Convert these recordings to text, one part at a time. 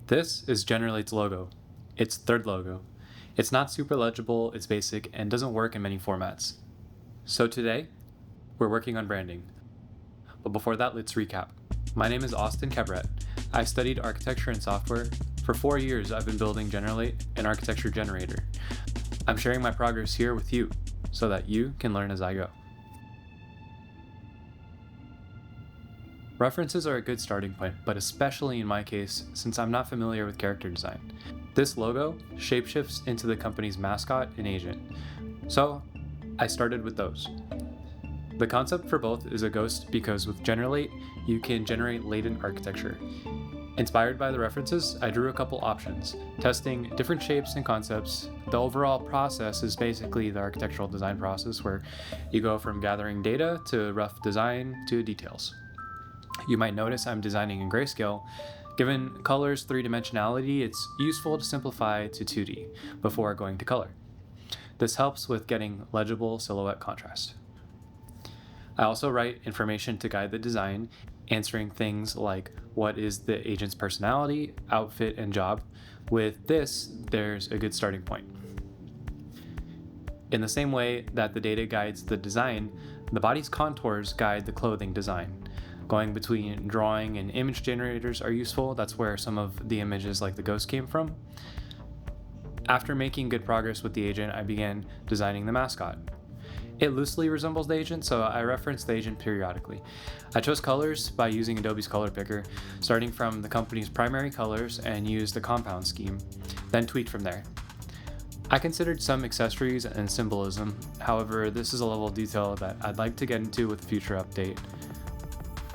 This is Generate's logo, its third logo. It's not super legible, it's basic, and doesn't work in many formats. So today, we're working on branding. But before that, let's recap. My name is Austin Kebret. I studied architecture and software. For 4 years, I've been building Generate, an architecture generator. I'm sharing my progress here with you, so that you can learn as I go. References are a good starting point, but especially in my case, since I'm not familiar with character design. This logo shapeshifts into the company's mascot and agent, so I started with those. The concept for both is a ghost because with Generate, you can generate latent architecture. Inspired by the references, I drew a couple options, testing different shapes and concepts. The overall process is basically the architectural design process where you go from gathering data to rough design to details. You might notice I'm designing in grayscale. Given color's three-dimensionality, it's useful to simplify to 2D before going to color. This helps with getting legible silhouette contrast. I also write information to guide the design, answering things like what is the agent's personality, outfit, and job. With this, there's a good starting point. In the same way that the data guides the design, the body's contours guide the clothing design. Going between drawing and image generators are useful. That's where some of the images like the ghost came from. After making good progress with the agent, I began designing the mascot. It loosely resembles the agent, so I reference the agent periodically. I chose colors by using Adobe's color picker, starting from the company's primary colors and used the compound scheme, then tweaked from there. I considered some accessories and symbolism. However, this is a level of detail that I'd like to get into with a future update.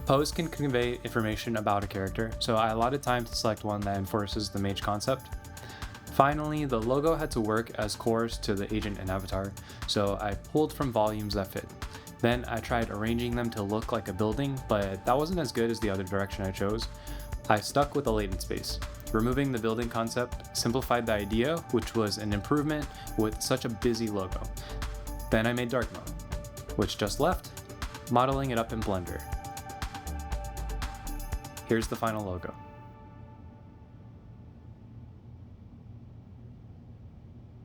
Pose can convey information about a character, so I allotted time to select one that enforces the mage concept. Finally, the logo had to work as cores to the agent and avatar, so I pulled from volumes that fit. Then I tried arranging them to look like a building, but that wasn't as good as the other direction I chose. I stuck with the latent space. Removing the building concept simplified the idea, which was an improvement with such a busy logo. Then I made dark mode, which just left, modeling it up in Blender. Here's the final logo.